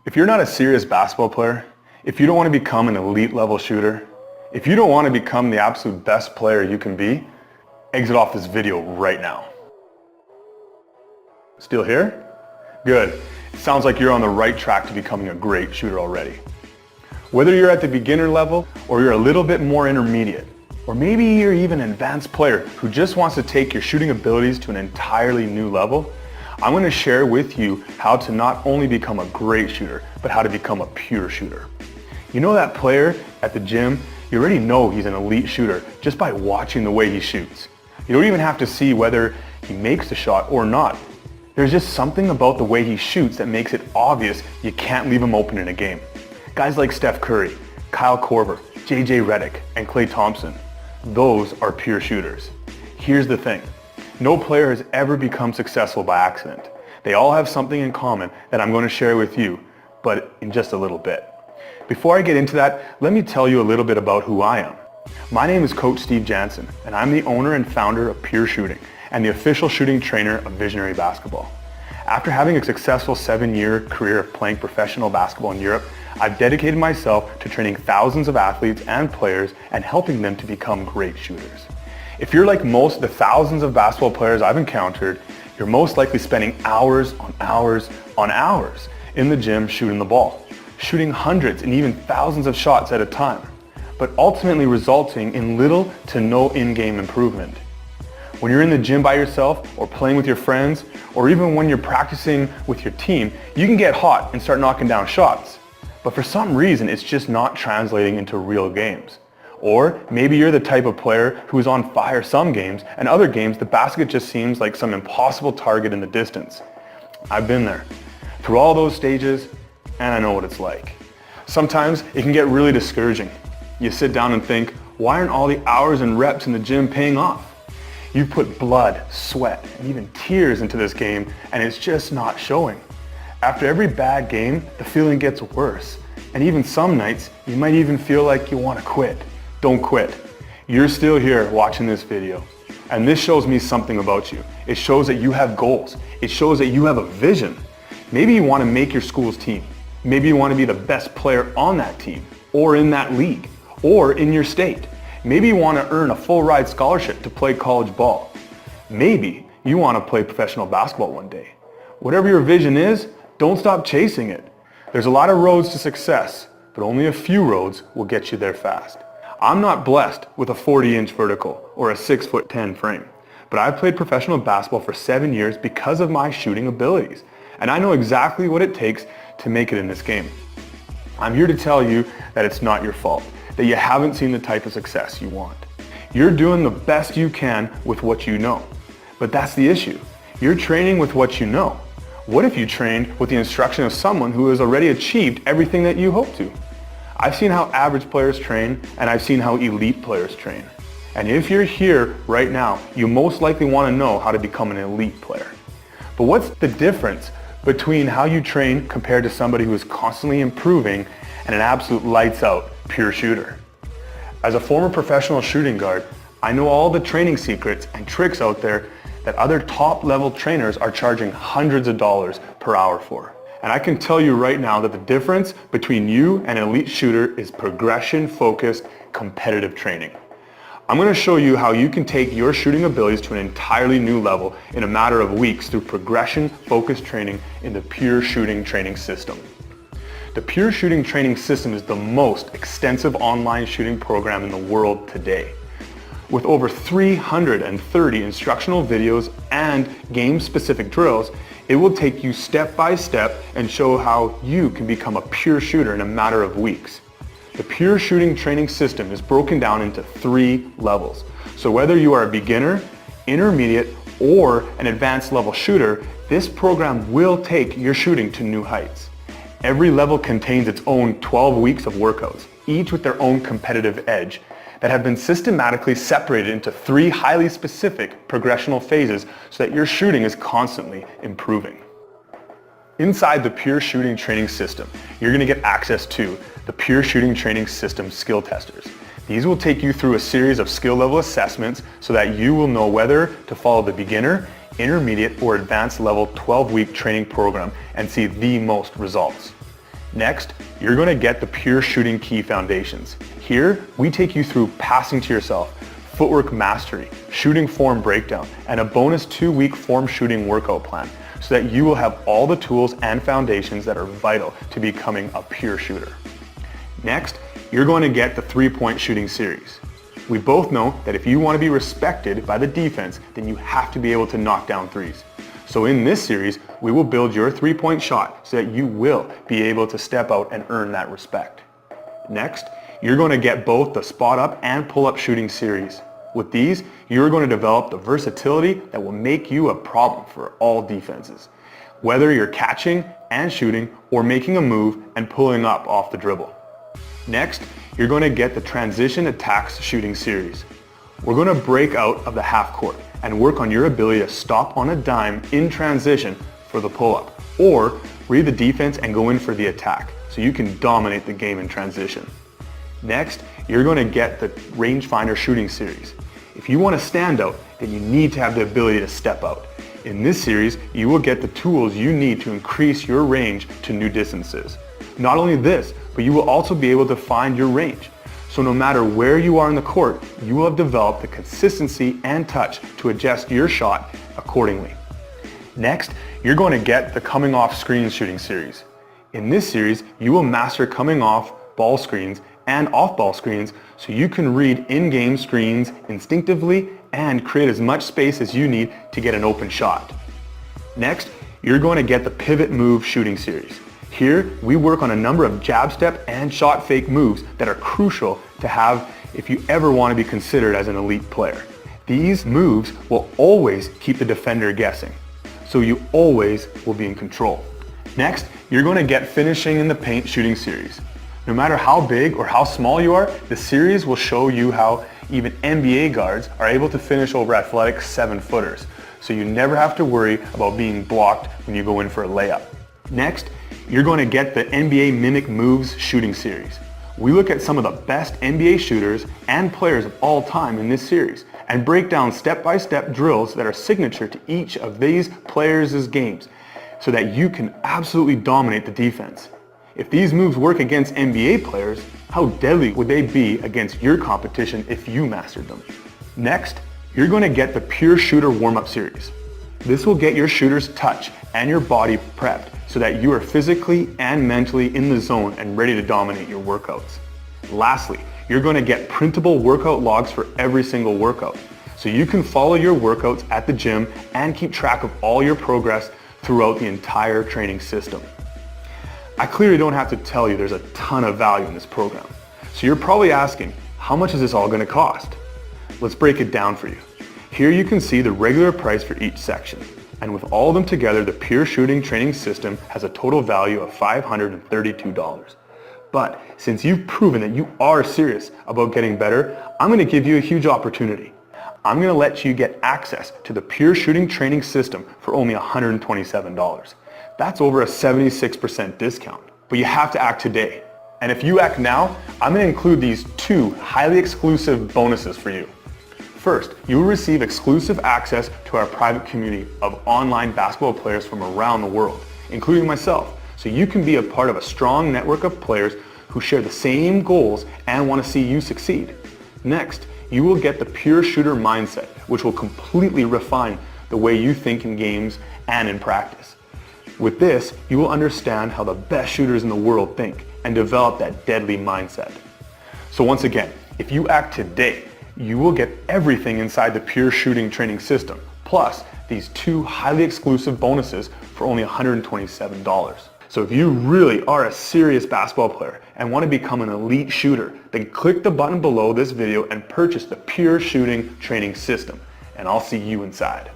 If you're not a serious basketball player, if you don't want to become an elite level shooter, if you don't want to become the absolute best player you can be, exit off this video right now. Still here? Good. It sounds like you're on the right track to becoming a great shooter already. Whether you're at the beginner level or you're a little bit more intermediate, or maybe you're even an advanced player who just wants to take your shooting abilities to an entirely new level, I'm going to share with you how to not only become a great shooter, but how to become a pure shooter. You know that player at the gym, you already know he's an elite shooter just by watching the way he shoots. You don't even have to see whether he makes the shot or not. There's just something about the way he shoots that makes it obvious you can't leave him open in a game. Guys like Steph Curry, Kyle Korver, JJ Redick, and Klay Thompson, those are pure shooters. Here's the thing. No player has ever become successful by accident. They all have something in common that I'm going to share with you, but in just a little bit. Before I get into that, let me tell you a little bit about who I am. My name is Coach Steve Jansen, and I'm the owner and founder of Pure Shooting and the official shooting trainer of Visionary Basketball. After having a successful 7-year career of playing professional basketball in Europe, I've dedicated myself to training thousands of athletes and players and helping them to become great shooters. If you're like most of the thousands of basketball players I've encountered, you're most likely spending hours on hours on hours in the gym shooting the ball, shooting hundreds and even thousands of shots at a time, but ultimately resulting in little to no in-game improvement. When you're in the gym by yourself or playing with your friends, or even when you're practicing with your team, you can get hot and start knocking down shots. But for some reason, it's just not translating into real games. Or maybe you're the type of player who is on fire some games, and other games the basket just seems like some impossible target in the distance. I've been there, through all those stages, and I know what it's like. Sometimes it can get really discouraging. You sit down and think, why aren't all the hours and reps in the gym paying off? You've put blood, sweat, and even tears into this game, and it's just not showing. After every bad game, the feeling gets worse, and even some nights, you might even feel like you want to quit. Don't quit. You're still here watching this video, and this shows me something about you. It shows that you have goals. It shows that you have a vision. Maybe you want to make your school's team. Maybe you want to be the best player on that team, or in that league, or in your state. Maybe you want to earn a full ride scholarship to play college ball. Maybe you want to play professional basketball one day. Whatever your vision is, don't stop chasing it. There's a lot of roads to success, but only a few roads will get you there fast. I'm not blessed with a 40-inch vertical or a 6'10" frame, but I've played professional basketball for 7 years because of my shooting abilities, and I know exactly what it takes to make it in this game. I'm here to tell you that it's not your fault, that you haven't seen the type of success you want. You're doing the best you can with what you know, but that's the issue. You're training with what you know. What if you trained with the instruction of someone who has already achieved everything that you hope to? I've seen how average players train, and I've seen how elite players train. And if you're here right now, you most likely want to know how to become an elite player. But what's the difference between how you train compared to somebody who is constantly improving and an absolute lights out pure shooter? As a former professional shooting guard, I know all the training secrets and tricks out there that other top-level trainers are charging hundreds of dollars per hour for. And I can tell you right now that the difference between you and an elite shooter is progression-focused, competitive training. I'm going to show you how you can take your shooting abilities to an entirely new level in a matter of weeks through progression-focused training in the Pure Shooting Training System. The Pure Shooting Training System is the most extensive online shooting program in the world today. With over 330 instructional videos and game-specific drills, it will take you step by step and show how you can become a pure shooter in a matter of weeks. The Pure Shooting Training System is broken down into 3 levels. So whether you are a beginner, intermediate, or an advanced level shooter, this program will take your shooting to new heights. Every level contains its own 12 weeks of workouts, each with their own competitive edge, that have been systematically separated into 3 highly specific progressional phases so that your shooting is constantly improving. Inside the Pure Shooting Training System, you're going to get access to the Pure Shooting Training System skill testers. These will take you through a series of skill level assessments so that you will know whether to follow the beginner, intermediate, or advanced level 12-week training program and see the most results. Next, you're going to get the Pure Shooting Key Foundations. Here, we take you through passing to yourself, footwork mastery, shooting form breakdown, and a bonus 2-week form shooting workout plan so that you will have all the tools and foundations that are vital to becoming a pure shooter. Next, you're going to get the 3-point shooting series. We both know that if you want to be respected by the defense, then you have to be able to knock down threes. So in this series, we will build your 3-point shot so that you will be able to step out and earn that respect. Next, you're going to get both the spot up and pull up shooting series. With these, you're going to develop the versatility that will make you a problem for all defenses, whether you're catching and shooting or making a move and pulling up off the dribble. Next, you're going to get the transition attacks shooting series. We're going to break out of the half court and work on your ability to stop on a dime in transition for the pull-up, or read the defense and go in for the attack so you can dominate the game in transition. Next, you're going to get the rangefinder shooting series. If you want to stand out, then you need to have the ability to step out. In this series, you will get the tools you need to increase your range to new distances. Not only this, but you will also be able to find your range. So no matter where you are in the court, you will have developed the consistency and touch to adjust your shot accordingly. Next, you're going to get the coming off screens shooting series. In this series, you will master coming off ball screens and off-ball screens so you can read in-game screens instinctively and create as much space as you need to get an open shot. Next, you're going to get the pivot move shooting series. Here, we work on a number of jab step and shot fake moves that are crucial to have if you ever want to be considered as an elite player. These moves will always keep the defender guessing, so you always will be in control. Next, you're going to get finishing in the paint shooting series. No matter how big or how small you are, the series will show you how even NBA guards are able to finish over athletic 7-footers, so you never have to worry about being blocked when you go in for a layup. Next, you're going to get the NBA Mimic Moves shooting series. We look at some of the best NBA shooters and players of all time in this series and break down step-by-step drills that are signature to each of these players' games so that you can absolutely dominate the defense. If these moves work against NBA players, how deadly would they be against your competition if you mastered them? Next, you're going to get the Pure Shooter Warm-Up Series. This will get your shooter's touch and your body prepped so that you are physically and mentally in the zone and ready to dominate your workouts. Lastly, you're going to get printable workout logs for every single workout, so you can follow your workouts at the gym and keep track of all your progress throughout the entire training system. I clearly don't have to tell you there's a ton of value in this program. So you're probably asking, how much is this all going to cost? Let's break it down for you. Here you can see the regular price for each section. And with all of them together, the Pure Shooting Training System has a total value of $532. But since you've proven that you are serious about getting better, I'm going to give you a huge opportunity. I'm going to let you get access to the Pure Shooting Training System for only $127. That's over a 76% discount. But you have to act today. And if you act now, I'm going to include these 2 highly exclusive bonuses for you. First, you will receive exclusive access to our private community of online basketball players from around the world, including myself, so you can be a part of a strong network of players who share the same goals and want to see you succeed. Next, you will get the Pure Shooter Mindset, which will completely refine the way you think in games and in practice. With this, you will understand how the best shooters in the world think and develop that deadly mindset. So once again, if you act today, you will get everything inside the Pure Shooting Training System, plus these 2 highly exclusive bonuses for only $127. So if you really are a serious basketball player and want to become an elite shooter, then click the button below this video and purchase the Pure Shooting Training System, and I'll see you inside.